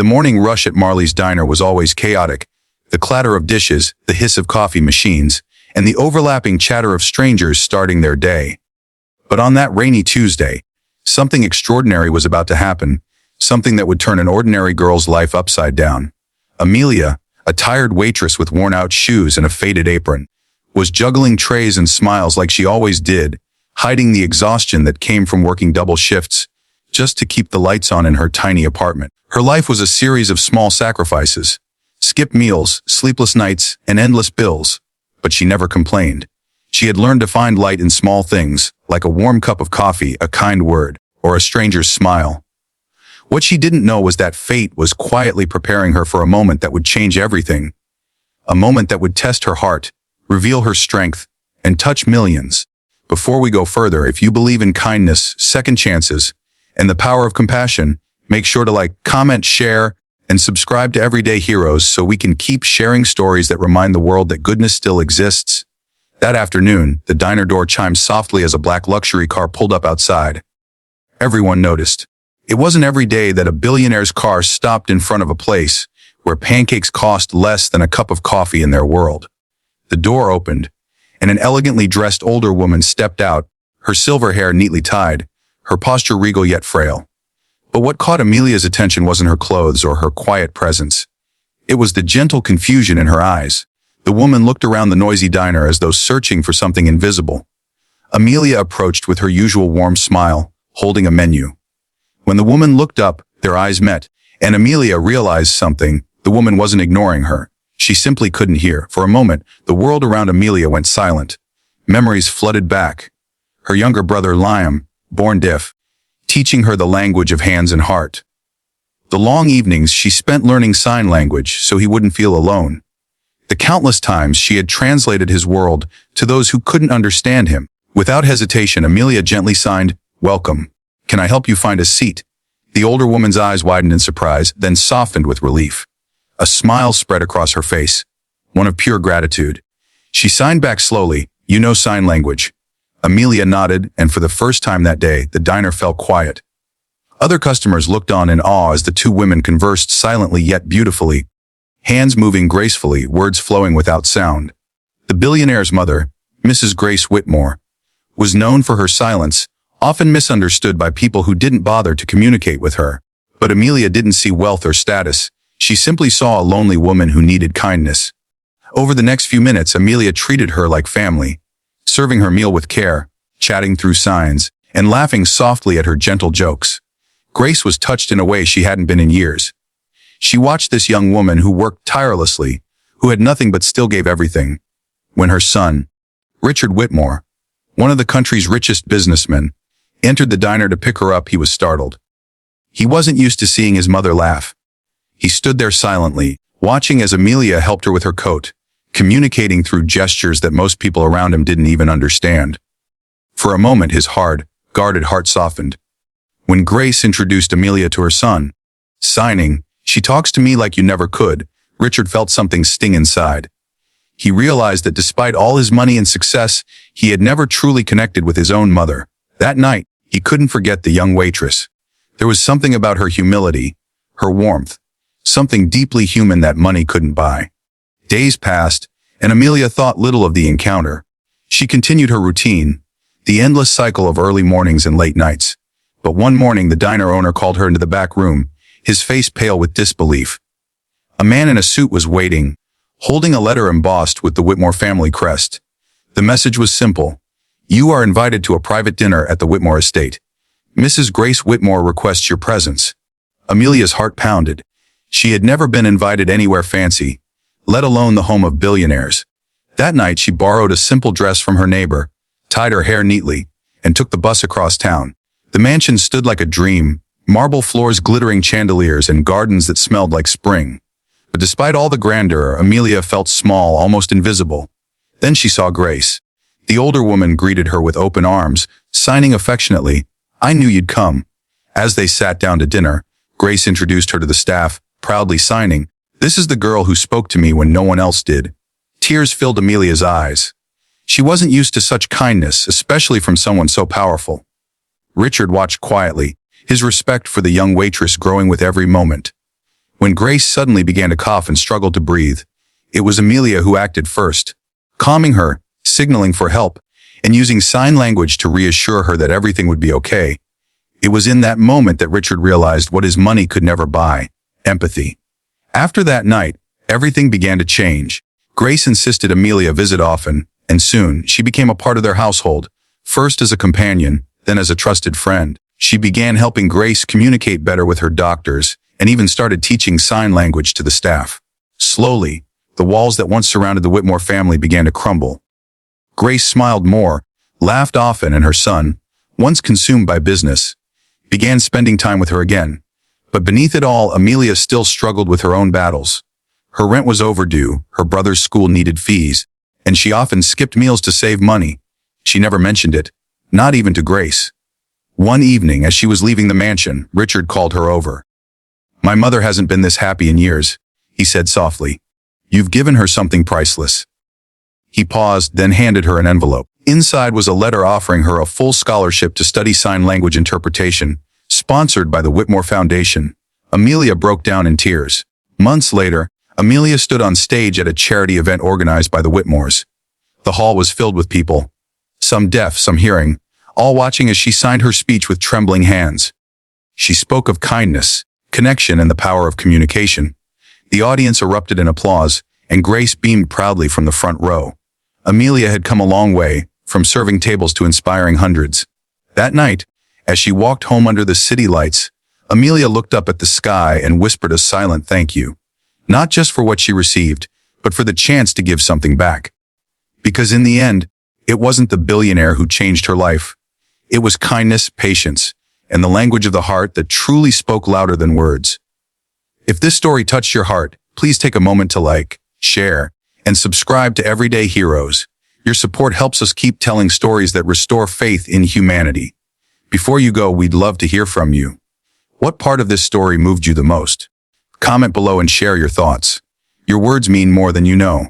The morning rush at Marley's diner was always chaotic. The clatter of dishes, the hiss of coffee machines, and the overlapping chatter of strangers starting their day. But on that rainy Tuesday, something extraordinary was about to happen, something that would turn an ordinary girl's life upside down. Amelia, a tired waitress with worn-out shoes and a faded apron, was juggling trays and smiles like she always did, hiding the exhaustion that came from working double shifts just to keep the lights on in her tiny apartment. Her life was a series of small sacrifices, skipped meals, sleepless nights, and endless bills. But she never complained. She had learned to find light in small things, like a warm cup of coffee, a kind word, or a stranger's smile. What she didn't know was that fate was quietly preparing her for a moment that would change everything. A moment that would test her heart, reveal her strength, and touch millions. Before we go further, if you believe in kindness, second chances, and the power of compassion, make sure to like, comment, share, and subscribe to Everyday Heroes so we can keep sharing stories that remind the world that goodness still exists. That afternoon, the diner door chimed softly as a black luxury car pulled up outside. Everyone noticed. It wasn't every day that a billionaire's car stopped in front of a place where pancakes cost less than a cup of coffee in their world. The door opened, and an elegantly dressed older woman stepped out, her silver hair neatly tied, her posture regal yet frail. But what caught Amelia's attention wasn't her clothes or her quiet presence. It was the gentle confusion in her eyes. The woman looked around the noisy diner as though searching for something invisible. Amelia approached with her usual warm smile, holding a menu. When the woman looked up, their eyes met, and Amelia realized something. The woman wasn't ignoring her. She simply couldn't hear. For a moment, the world around Amelia went silent. Memories flooded back. Her younger brother Liam, born deaf, teaching her the language of hands and heart. The long evenings she spent learning sign language so he wouldn't feel alone. The countless times she had translated his world to those who couldn't understand him. Without hesitation, Amelia gently signed, "Welcome. Can I help you find a seat?" The older woman's eyes widened in surprise, then softened with relief. A smile spread across her face, one of pure gratitude. She signed back slowly, "You know sign language." Amelia nodded, and for the first time that day, the diner fell quiet. Other customers looked on in awe as the two women conversed silently yet beautifully, hands moving gracefully, words flowing without sound. The billionaire's mother, Mrs. Grace Whitmore, was known for her silence, often misunderstood by people who didn't bother to communicate with her. But Amelia didn't see wealth or status. She simply saw a lonely woman who needed kindness. Over the next few minutes, Amelia treated her like family, serving her meal with care, chatting through signs, and laughing softly at her gentle jokes. Grace was touched in a way she hadn't been in years. She watched this young woman who worked tirelessly, who had nothing but still gave everything. When her son, Richard Whitmore, one of the country's richest businessmen, entered the diner to pick her up, he was startled. He wasn't used to seeing his mother laugh. He stood there silently, watching as Amelia helped her with her coat, communicating through gestures that most people around him didn't even understand. For a moment, his hard, guarded heart softened. When Grace introduced Amelia to her son, signing, "She talks to me like you never could," Richard felt something sting inside. He realized that despite all his money and success, he had never truly connected with his own mother. That night, he couldn't forget the young waitress. There was something about her humility, her warmth, something deeply human that money couldn't buy. Days passed, and Amelia thought little of the encounter. She continued her routine, the endless cycle of early mornings and late nights. But one morning, the diner owner called her into the back room, his face pale with disbelief. A man in a suit was waiting, holding a letter embossed with the Whitmore family crest. The message was simple. "You are invited to a private dinner at the Whitmore estate. Mrs. Grace Whitmore requests your presence." Amelia's heart pounded. She had never been invited anywhere fancy, let alone the home of billionaires. That night, she borrowed a simple dress from her neighbor, tied her hair neatly, and took the bus across town. The mansion stood like a dream, marble floors, glittering chandeliers, and gardens that smelled like spring. But despite all the grandeur, Amelia felt small, almost invisible. Then she saw Grace. The older woman greeted her with open arms, signing affectionately, "I knew you'd come." As they sat down to dinner, Grace introduced her to the staff, proudly signing, "This is the girl who spoke to me when no one else did." Tears filled Amelia's eyes. She wasn't used to such kindness, especially from someone so powerful. Richard watched quietly, his respect for the young waitress growing with every moment. When Grace suddenly began to cough and struggled to breathe, it was Amelia who acted first, calming her, signaling for help, and using sign language to reassure her that everything would be okay. It was in that moment that Richard realized what his money could never buy: empathy. After that night, everything began to change. Grace insisted Amelia visit often, and soon she became a part of their household, first as a companion, then as a trusted friend. She began helping Grace communicate better with her doctors, and even started teaching sign language to the staff. Slowly, the walls that once surrounded the Whitmore family began to crumble. Grace smiled more, laughed often, and her son, once consumed by business, began spending time with her again. But beneath it all, Amelia still struggled with her own battles. Her rent was overdue, her brother's school needed fees, and she often skipped meals to save money. She never mentioned it, not even to Grace. One evening, as she was leaving the mansion, Richard called her over. "My mother hasn't been this happy in years," he said softly. "You've given her something priceless." He paused, then handed her an envelope. Inside was a letter offering her a full scholarship to study sign language interpretation, sponsored by the Whitmore Foundation. Amelia broke down in tears. Months later, Amelia stood on stage at a charity event organized by the Whitmores. The hall was filled with people, some deaf, some hearing, all watching as she signed her speech with trembling hands. She spoke of kindness, connection, and the power of communication. The audience erupted in applause, and Grace beamed proudly from the front row. Amelia had come a long way, from serving tables to inspiring hundreds. That night, as she walked home under the city lights, Amelia looked up at the sky and whispered a silent thank you, not just for what she received, but for the chance to give something back. Because in the end, it wasn't the billionaire who changed her life. It was kindness, patience, and the language of the heart that truly spoke louder than words. If this story touched your heart, please take a moment to like, share, and subscribe to Everyday Heroes. Your support helps us keep telling stories that restore faith in humanity. Before you go, we'd love to hear from you. What part of this story moved you the most? Comment below and share your thoughts. Your words mean more than you know.